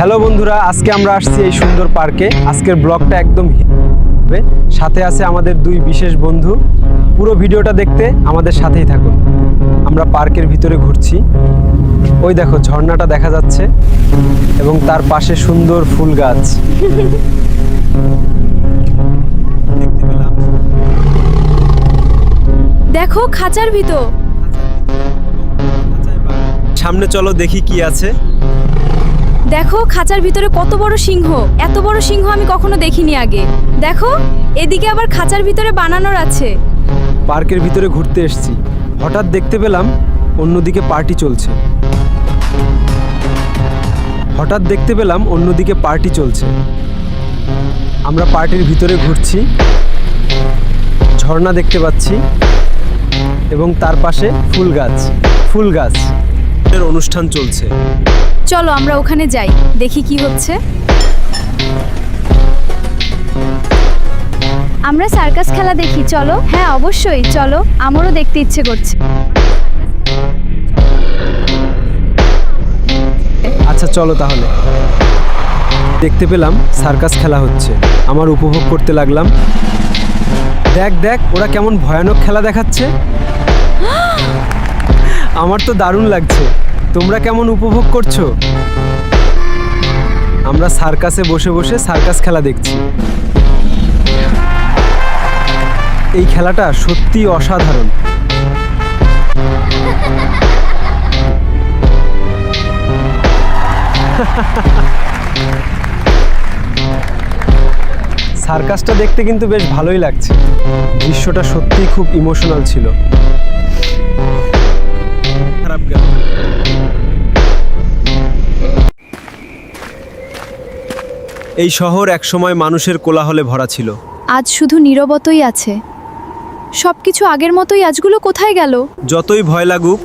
Hello বন্ধুরা, আজকে আমরা আসছি এই সুন্দর পার্কে। আজকের ব্লগটা একদম হবে, সাথে আছে আমাদের দুই বিশেষ বন্ধু। পুরো ভিডিওটা দেখতে আমাদের সাথেই থাকুন। আমরা পার্কের ভিতরে ঘুরছি। ওই দেখো ঝর্ণাটা দেখা যাচ্ছে এবং তার পাশে সুন্দর ফুল গাছ। দেখো খাঁচার ভিতর। সামনে চলো দেখি কি আছে। দেখো খাঁচার ভিতরে কত বড় সিংহ। এত বড় সিংহ আমি কখনো দেখিনি আগে। দেখো এদিকে আবার খাঁচার ভিতরে বানানোর আছে। পার্কের ভিতরে ঘুরতে এসেছি, হঠাৎ দেখতে পেলাম অন্যদিকে পার্টি চলছে। আমরা পার্টির ভিতরে ঘুরছি, ঝর্ণা দেখতে পাচ্ছি এবং তার পাশে ফুল গাছ এর অনুষ্ঠান চলছে। চলো আমরা ওখানে যাই, দেখি কি হচ্ছে। আমরা সার্কাস খেলা দেখি, চলো। হ্যাঁ অবশ্যই চলো, আমারও দেখতে ইচ্ছে করছে। আচ্ছা চলো তাহলে। দেখতে পেলাম সার্কাস খেলা হচ্ছে, আমার উপভোগ করতে লাগলাম। দেখ ওরা কেমন ভয়ানক খেলা দেখাচ্ছে। আমার তো দারুণ লাগছে। তোমরা কেমন উপভোগ করছো? আমরা সার্কাসে বসে বসে সার্কাস খেলা দেখছি। এই খেলাটা সত্যিই অসাধারণ। সার্কাসটা দেখতে কিন্তু বেশ ভালোই লাগছে। দৃশ্যটা সত্যিই খুব ইমোশনাল ছিল। খারাপ গেল। এই শহর একসময় মানুষের কোলাহলে ভরা ছিল। আজ শুধু নীরবতাই আছে। সবকিছু আগের মতোই। আজগুলো কোথায় গেল? যতই ভয় লাগুক,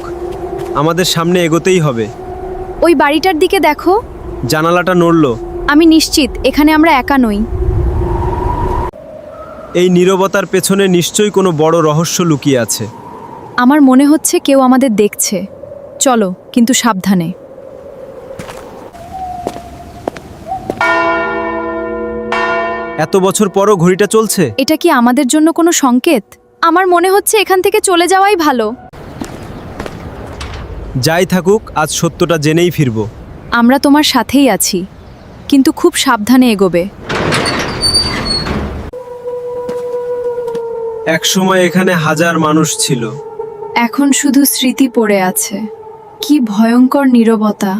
আমাদের সামনে এগোতেই হবে। ওই বাড়িটার দিকে দেখো। জানালাটা নড়ল। আমি নিশ্চিত এখানে আমরা একা নই। এই নীরবতার পেছনে নিশ্চয়ই কোনো বড় রহস্য লুকিয়ে আছে। আমার মনে হচ্ছে কেউ আমাদের দেখছে। চলো, কিন্তু সাবধানে। এত বছর পরও ঘড়িটা চলছে। এটা কি আমাদের জন্য কোনো সংকেত? আমার মনে হচ্ছে এখান থেকে চলে যাওয়াই ভালো। যাই থাকুক, আজ সত্যটা জেনেই ফিরব। আমরা তোমার সাথেই আছি, কিন্তু খুব সাবধানে এগোবে। একসময় এখানে হাজার মানুষ ছিল। এখন শুধু স্মৃতি পড়ে আছে। কি ভয়ঙ্কর নীরবতা।